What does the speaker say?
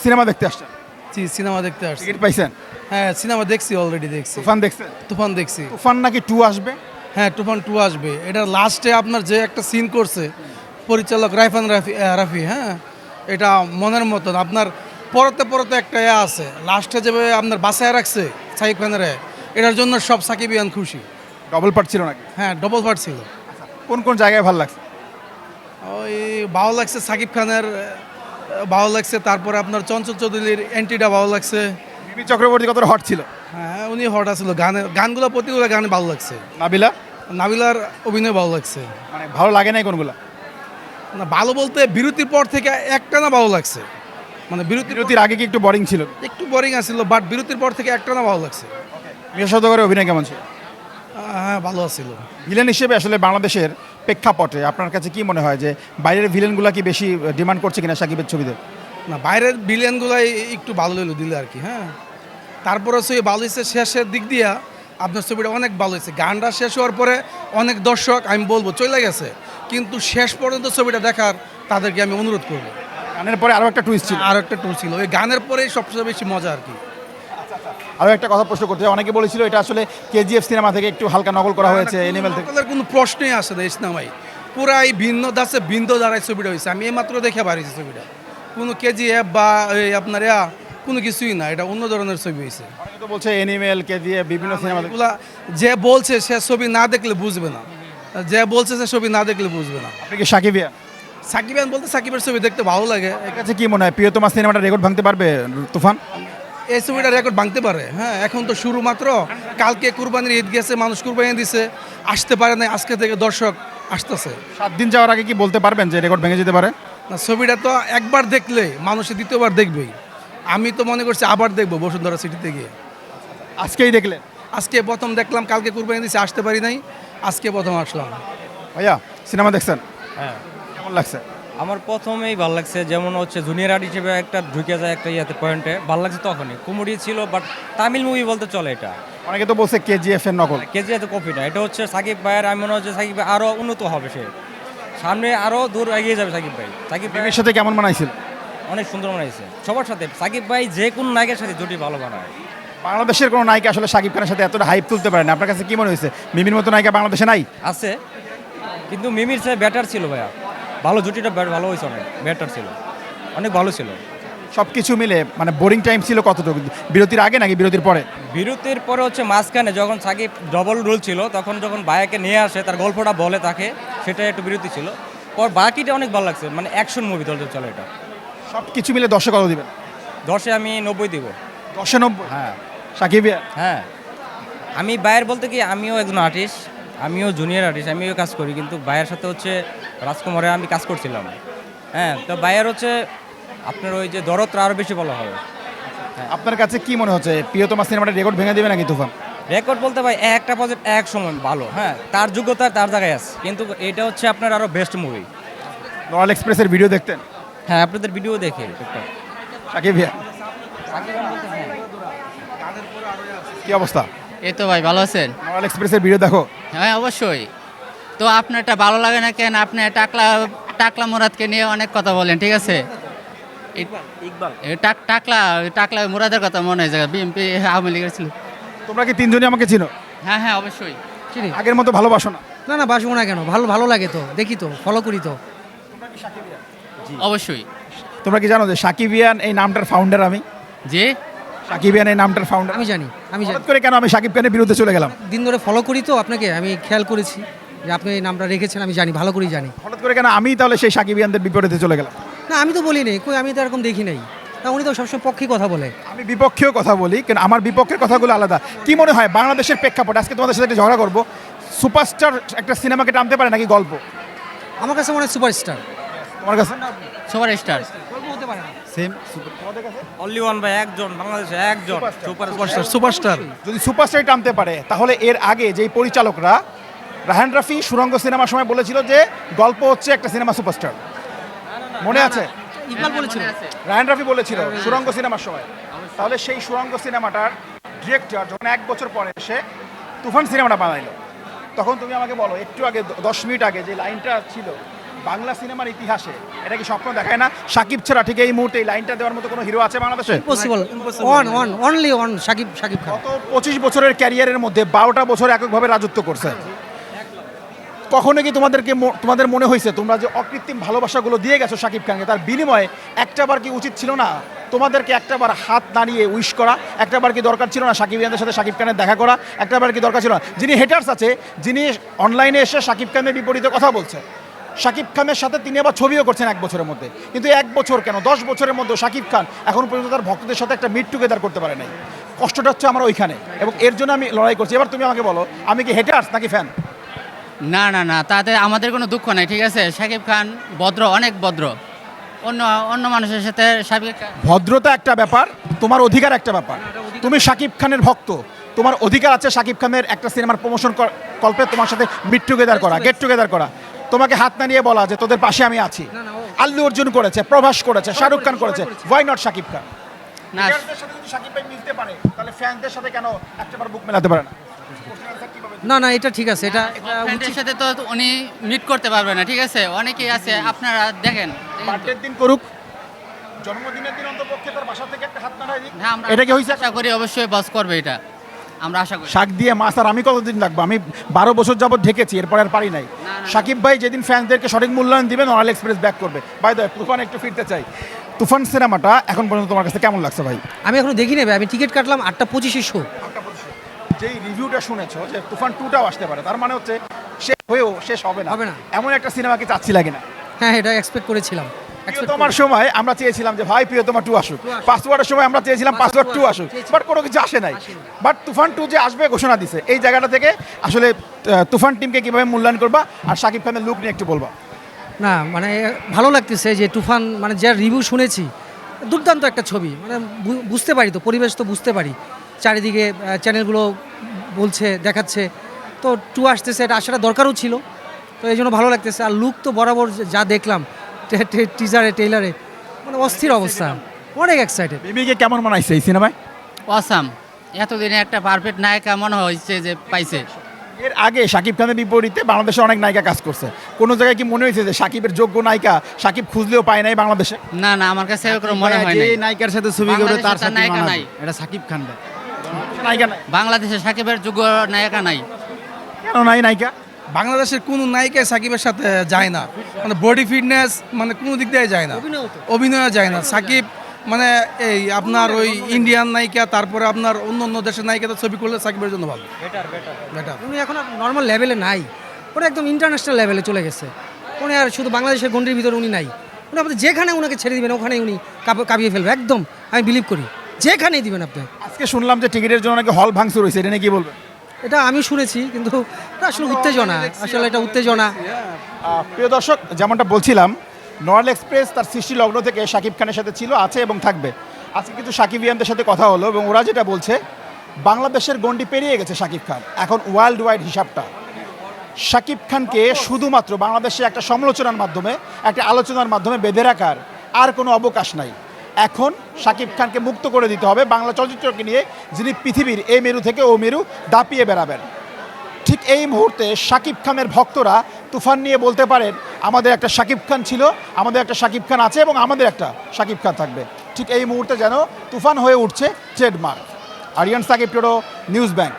Cinema দেখতে আসছেন? জি, cinema দেখতে আসছি। টিকিট পাইছেন? হ্যাঁ, সিনেমা দেখছি, অলরেডি দেখছি। তুফান দেখছেন? তুফান দেখছি। তুফান নাকি 2 আসবে? হ্যাঁ, তুফান 2 আসবে। এটার লাস্টে আপনার যে একটা সিন করছে পরিচালক রাইফান রাফি, হ্যাঁ, এটা মনের মতন। আপনার পরতে পরতে একটা আছে, লাস্টে যেভাবে আপনার বাসায় রাখছে সাকিব খানের, এটার জন্য সব সাকিবিয়ান খুশি। ডবল পার্ট ছিল নাকি? হ্যাঁ, ডবল পার্ট ছিল। কোন কোন জায়গায় ভালো লাগছে? ওই ভালো লাগছে সাকিব খানের, ভালো লাগছে। তারপরে আপনার চঞ্চল চৌধুরীর এন্ট্রিটা ভালো লাগছে। মিমি চক্রবর্তী কতটা হট ছিল? হ্যাঁ, উনি হট আসছিল। গানগুলো প্রতিগুলো গানে ভালো লাগছে। নাবিলা? নাবিলার অভিনয় ভালো লাগছে। মানে ভালো লাগে নাই কোনগুলা? না, ভালো বলতে বিরতির পর থেকে একটা না ভালো লাগছে। মানে বিরতির আগে কি একটু বোরিং ছিল? একটু বোরিং আসছিল, বাট বিরতির পর থেকে একটা না ভালো লাগছে। মিয়া সওদাগরের অভিনয় কেমন ছিল? হ্যাঁ, ভালো আছিল। ভিলেন হিসেবে আসলে বাংলাদেশের প্রেক্ষাপটে আপনার কাছে কি মনে হয় যে বাইরের ভিলেনগুলা কি বেশি ডিমান্ড করছে কিনা সাকিবের ছবিতে? না, বাইরের ভিলেনগুলাই একটু ভালো দিলে আর কি। হ্যাঁ, তারপরে হচ্ছে ভালো হয়েছে শেষের দিক দিয়া আপনার ছবিটা অনেক ভালো হয়েছে। গানটা শেষ হওয়ার পরে অনেক দর্শক আমি বলবো চলে গেছে, কিন্তু শেষ পর্যন্ত ছবিটা দেখার তাদেরকে আমি অনুরোধ করবো। গানের পরে আরও একটা টুইস্ট ছিল। আর একটা টুর ছিল, ওই গানের পরেই সবচেয়ে বেশি মজা আর কি। আরও একটা কথা প্রশ্ন করতে চাই, অনেকে বলেছিল এটা আসলে কেজিএফ সিনেমা থেকে একটু হালকা নকল করা হয়েছে এনিমেল থেকে। নকলের কোনো প্রশ্নই আসে না এই সিনেমায়। পুরাই ভিন্ন দাসে ভিন্ন দ্বারাই ছবিটা হয়েছে। আমি এইমাত্র দেখে পারিছি ছবিটা, কোনো কেজিএফ বা এই আপনার কোনো কিছুই না, এটা অন্য ধরনের ছবি হয়েছে। অনেকে তো বলছে এনিমেল কেজিএফ বিভিন্ন সিনেমা থেকে। এগুলা যে বলছে সে ছবি না দেখলে বুঝবে না, যে বলছে সে ছবি না দেখলে বুঝবে না। আপনি কি সাকিবিয়া? সাকিবান বলতে সাকিবের ছবি দেখতে ভালো লাগে। এর কাছে কি মনে হয় প্রিয়তমা সিনেমাটা রেকর্ড ভাঙতে পারবে তুফান? এই ছবিটা রেকর্ড ভাঙতে পারে। হ্যাঁ, এখন তো শুরু মাত্র, কালকে কুরবানির ঈদ গেছে, মানুষ কুরবানি দিছে, আসতে পারে না, আজকে থেকে দর্শক আসতেছে। 7 দিন যাওয়ার আগে কি বলতে পারবেন যে রেকর্ড ভেঙে যেতে পারে? না, ছবিটা তো একবার দেখলে মানুষে দ্বিতীয়বার দেখবেই। আমি তো মনে করছি আবার দেখবো বসুন্ধরা সিটিতে গিয়ে। আজকেই দেখলে? আজকে প্রথম দেখলাম, কালকে কুরবানি দিছে, আসতে পারি নাই, আজকে প্রথম আসলাম। ভাইয়া সিনেমা দেখছেন? হ্যাঁ, কেমন লাগছে? আমার প্রথমেই ভালো লাগছে, যেমন হচ্ছে জুনিয়র আর্ট হিসেবে একটা ঢুকে যায় একটা ইয়াতে পয়েন্টে, ভালো লাগছে তখনই। কমেডি ছিল, বাট তামিল মুভি বলতে চলে এটা। অনেকে তো বলছে কেজিএফ এর নকল। কেজিএতে কপি না, এটা হচ্ছে সাকিব ভাইয়ের। আমি মনে হচ্ছে সাকিব ভাই আরও উন্নত হবে, সে সামনে আরও দূর এগিয়ে যাবে সাকিব ভাই। সাকিব ভাই মিমির সাথে কেমন মানাইছিল? অনেক সুন্দর বানাইছে সবার সাথে। সাকিব ভাই যে কোন নায়কের সাথে জুটি ভালো বানায়। বাংলাদেশের কোনো নায়িকা আসলে সাকিব খানের সাথে এতটা হাইপ তুলতে পারে না। আপনার কাছে কি মনে হয়েছে মিমির মতো নায়িকা বাংলাদেশে নাই? আছে, কিন্তু মিমির চেয়ে বেটার ছিল ভাইয়া। ভালো জুটিটা ভালো হয়েছে, অনেক বেটার ছিল, অনেক ভালো ছিল। সব কিছু মিলে মানে বোরিং টাইম ছিল কতটুকু? বিরতির আগে নাকি বিরতির পরে? বিরতির পরে হচ্ছে মাঝখানে যখন সাকিব ডবল রোল ছিল, তখন যখন ভাইয়াকে নিয়ে আসে, তার গল্পটা বলে তাকে, সেটা একটু বিরতি ছিল। পর বাকিটা অনেক ভালো লাগছে, মানে অ্যাকশন মুভি দলতে চলে এটা। সব কিছু মিলে 10-এ কত দিবেন? 10-এ আমি 90 দিব। 10-এ 90? হ্যাঁ সাকিবিয়া? হ্যাঁ, আমি ভাইয়ের বলতে কি, আমিও একজন আর্টিস্ট, আমিও জুনিয়র আর্টিস্ট, আমিও কাজ করি, কিন্তু ভাইয়ের সাথে হচ্ছে রাজকুমারে আমি কাজ করছিলাম। হ্যাঁ, তো ভাইয়ের হচ্ছে আপনার ওই যে দরদটা আরও বেশি বলা হবে। আপনার কাছে কি মনে হচ্ছে প্রিয়তমা সিনেমাটা রেকর্ড ভেঙে দেবে নাকি তুফান? রেকর্ড বলতে ভাই একটা প্রজেক্ট এক সময় ভালো, হ্যাঁ, তার যোগ্যতা তার জায়গায় আছে, কিন্তু এটা হচ্ছে আপনার আরও বেস্ট মুভি। রয়্যাল এক্সপ্রেসের ভিডিও দেখতেন? হ্যাঁ, আপনাদের ভিডিও দেখে টুকটাক। সাকিবিয়া হ্যাঁ। কি অবস্থা? এই তো ভাই, ভালো আছেন? রয়্যাল এক্সপ্রেসের ভিডিও দেখো? হ্যাঁ, অবশ্যই। তো আপনারটা ভালো লাগে না কেন? আপনি টাকলা মুরাদকে নিয়ে অনেক কথা বলেন, ঠিক আছে? টাকলা মুরাদের কথা মনে হয়, বিএনপি আওয়ামী লীগের ছিল। তোমরা কি তিনজনই আমাকে চিনো? হ্যাঁ হ্যাঁ, অবশ্যই। চিনি। আগের মতো ভালোবাসো না? না না, বাসবো না কেন, ভালো ভালো লাগে তো, দেখি তো, ফলো করি তো। অবশ্যই। তোমরা কি জানো যে সাকিবিয়ান এই নামটার ফাউন্ডার আমি? যে সাকিবিয়ান এই নামটার ফাউন্ডার আমি জানি। হঠাৎ করে কেন আমি সাকিব খানের বিরুদ্ধে চলে গেলাম? দিন ধরে ফলো করি তো আপনাকে, আমি খেয়াল করেছি যে আপনি এই নামটা রেখেছেন, আমি জানি, ভালো করেই জানি। হঠাৎ করে কেন আমি তাহলে সেই সাকিবিয়ানদের বিপরীতে চলে গেলাম? না, আমি তো বলি নাই, কই আমি তো এরকম দেখি নাই। তা উনি তো সবসময় পক্ষে কথা বলে। আমি বিপক্ষেও কথা বলি, কিন্তু আমার বিপক্ষের কথাগুলো আলাদা। কি মনে হয় বাংলাদেশের প্রেক্ষাপট, আজকে তোমাদের সাথে একটা ঝগড়া করবো, সুপারস্টার একটা সিনেমাকে টানতে পারে নাকি গল্প? আমার কাছে মনে হয় সুপারস্টার। তোমার কাছে? Super star. গল্প হতে পারে না। সেম। অনলি ওয়ান ভাই, একজন বাংলাদেশে, একজন সুপারস্টার। যদি সুপারস্টার টানতে পারে, তাহলে এর আগে যেই পরিচালকরা, রাহান রাফি সুরঙ্গ সিনেমার সময় বলেছিল যে গল্প হচ্ছে একটা সিনেমা সুপারস্টার, মনে আছে? ইকবাল বলেছিল। রাহান রাফি বলেছিল সুরঙ্গ সিনেমার সময়। তাহলে সেই সুরঙ্গ সিনেমাটার ডিরেক্টর যখন 1 বছর পরে এসে তুফান সিনেমাটা বানাইলো, তখন তুমি আমাকে বলো একটু আগে 10 মিনিট আগে যে লাইনটা ছিল বাংলা সিনেমার ইতিহাসে এটা কি স্বপ্ন দেখায় না? শাকিব ছাড়া ঠিক এই মুহূর্তে এই লাইনটা দেওয়ার মতো কোনো হিরো আছে বাংলাদেশে? Possible only one Shakib Khan. গত 25 বছরের ক্যারিয়ারের মধ্যে 12টা বছর এককভাবে রাজত্ব করছে। কখনো কি তোমাদের মনে হয়েছে তোমরা যে অকৃত্রিম ভালোবাসাগুলো দিয়ে গেছো শাকিব খানকে, তার বিনিময়ে একটাবার কি উচিত ছিল না তোমাদেরকে একটাবার হাত নাড়িয়ে উইশ করা? একটাবার কি দরকার ছিল না সাকিবিয়ানদের সাথে শাকিব খানের দেখা করা? একটাবার কি দরকার ছিল না? যিনি হেটার্স আছে, যিনি অনলাইনে এসে শাকিব খানের বিপরীতে কথা বলছে, শাকিব খানের সাথে তিনি আবার ছবিও করছেন 1 বছরের মধ্যে, কিন্তু 1 বছর কেন 10 বছরের মধ্যে শাকিব খান এখন পর্যন্ত তার ভক্তদের সাথে একটা মিট টুগেদার করতে পারে নাই। কষ্টটা হচ্ছে আমার ওইখানে, এবং এর জন্য আমি লড়াই করছি। এবার তুমি আমাকে বলো, আমি কি হেটার্স নাকি ফ্যান? না না না, তাতে আমাদের কোনো দুঃখ নাই, ঠিক আছে? শাকিব খান ভদ্র, অনেক ভদ্র। অন্য অন্য মানুষের সাথে শাকিব খান ভদ্রতা একটা ব্যাপার, তোমার অধিকার একটা ব্যাপার। তুমি শাকিব খানের ভক্ত, তোমার অধিকার আছে শাকিব খানের একটা সিনেমার প্রমোশন কল্পে তোমার সাথে মিট টুগেদার করা, গেট টুগেদার করা, তোমাকে হাত না নিয়ে বলা যে তোদের পাশে আমি আছি। আল্লু অর্জুন করেছে, প্রভাস করেছে, শাহরুখ খান করেছে, ওয়াই নট শাকিব খান? না, ফ্যানদের সাথে যদি শাকিব ভাই মিলতে পারে, তাহলে ফ্যানদের সাথে কেন একটাবার বুক মেলাতে পারে না? না এটা ঠিক আছে, এটা ফ্রেন্ডের সাথে তো উনি মিট করতে পারবে না, ঠিক আছে? অনেকেই আছে, আপনারা দেখেন। বার্থডের দিন করুক, জন্মদিনের দিন অন্তপক্ষে তার বাসা থেকে একটা হাত নাড়াই দিক। হ্যাঁ, আমরা এটা কি হয়েছে? আশা করি অবশ্যই বস করবে এটা, আমরা আশা করি। শাক দিয়ে মাছ আর আমি কতদিন লাগবো? আমি 12 বছর যাবত ঢেকেছি, এরপর আর পারি নাই। না। শাকিব ভাই যেদিন ফ্যানদেরকে সঠিক মূল্যায়ন দিবেন, নড়াইল এক্সপ্রেস ব্যাক করবে। বাই দ্য ওয়ে, তুফান একটু ফিরতে চাই। তুফান সিনেমাটা এখন পর্যন্ত তোমার কাছে কেমন লাগছে ভাই? আমি এখনো দেখি নেবে, আমি টিকিট কাটলাম 8:25 শো। যেই রিভিউটা শুনেছো যে তুফান 2টাও আসতে পারে, তার মানে হচ্ছে শেষ হয়েও শেষ হবে না। হবে না। এমন একটা সিনেমাকে চাচ্ছি লাগে না? হ্যাঁ এটা এক্সপেক্ট করেছিলাম। প্রিয়তমার সময় আমরা চেয়েছিলাম যে ভাই প্রিয়তমা 2 আসুক, পাসওয়ার্ডের সময় আমরা চেয়েছিলাম পাসওয়ার্ড 2 আসুক, বাট কোনো কিছু আসে নাই। বাট তুফান 2 যে আসবে ঘোষণা দিছে, এই জায়গাটা থেকে আসলে তুফান টিমকে কিভাবে মূল্যায়ন করবা আর শাকিব খানের লুক নিয়ে একটু বলবা? না মানে ভালো লাগতেছে যে তুফান, মানে যার রিভিউ শুনেছি, দুর্দান্ত একটা ছবি। মানে বুঝতে পারি তো, পরিবেশ তো বুঝতে পারি, চারিদিকে চ্যানেলগুলো বলছে, দেখাচ্ছে, তো 2 আসতেছে, এটা আসাটা দরকারও ছিল, তো এই জন্য ভালো লাগতেছে। আর লুক তো বরাবর যা দেখলাম টিজারে টেইলারে, মানে অস্থির অবস্থা, অনেক এক্সাইটেড। বিবিকে কেমন মানাইছে এই সিনেমায়? অসাম, এতদিনে একটা পারফেক্ট নায়িকা মনে হয়েছে যে পাইছে। এর আগে শাকিব খানের বিপরীতে বাংলাদেশে অনেক নায়িকা কাজ করছে, কোনো জায়গায় কি মনে হয়েছে যে শাকিবের যোগ্য নায়িকা শাকিব খুঁজলেও পায় নাই বাংলাদেশে? না না, আমার কাছে এরকম মনে হয় যে না। নায়িকার সাথে ছবি করে তার সাথে নায়িকা মানাবে। নাই, এটা সাকিব খান ভাই। নায়িকা নাই বাংলাদেশে সাকিবের যোগ্য নায়িকা নাই। কেন নাই নায়িকা? বাংলাদেশের কোনো নায়িকা সাকিবের সাথে যায় না, মানে বডি ফিটনেস মানে কোনো দিক দিয়ে যায় না, অভিনয় যায় না। সাকিব মানে এই আপনার ওই ইন্ডিয়ান নায়িকা, তারপরে আপনার অন্য অন্য দেশের নায়িকাতে ছবি করলে সাকিবের জন্য ভালো, বেটার। উনি এখন আর নর্মাল লেভেলে নাই, উনি একদম ইন্টারন্যাশনাল লেভেলে চলে গেছে। উনি আর শুধু বাংলাদেশের গণ্ডির ভিতরে উনি নাই। উনি আপনি যেখানে ওনাকে ছেড়ে দিবেন ওখানেই উনি কাঁপিয়ে ফেলবে, একদম আমি বিলিভ করি, যেখানেই দিবেন আপনি। আজকে শুনলাম যে টিকিটের জন্য নাকি হল ভাঙচুর হয়েছে, এটা নিয়ে কি বলবেন? এটা আমি শুনেছি, কিন্তু এটা আসলে উত্তেজনা, আসলে এটা উত্তেজনা। প্রিয় দর্শক, যেমনটা বলছিলাম, নড়াইল এক্সপ্রেস তার সৃষ্টি লগ্ন থেকে শাকিব খানের সাথে ছিল, আছে এবং থাকবে। আজকে কিন্তু সাকিবিয়ানদের সাথে কথা হলো এবং ওরা যেটা বলছে, বাংলাদেশের গণ্ডি পেরিয়ে গেছে শাকিব খান, এখন ওয়ার্ল্ড ওয়াইড হিসাবটা। শাকিব খানকে শুধুমাত্র বাংলাদেশে একটা সমালোচনার মাধ্যমে, একটা আলোচনার মাধ্যমে বেঁধে রাখার আর কোনো অবকাশ নাই। এখন শাকিব খানকে মুক্ত করে দিতে হবে বাংলা চলচ্চিত্রকে নিয়ে, যিনি পৃথিবীর এই মেরু থেকে ও মেরু দাপিয়ে বেড়াবেন। ঠিক এই মুহূর্তে শাকিব খানের ভক্তরা তুফান নিয়ে বলতে পারেন, আমাদের একটা শাকিব খান ছিল, আমাদের একটা শাকিব খান আছে এবং আমাদের একটা শাকিব খান থাকবে। ঠিক এই মুহূর্তে যেন তুফান হয়ে উঠছে ট্রেডমার্ক। আরিয়ান সাকিব টোটো, নিউজ ব্যাংক।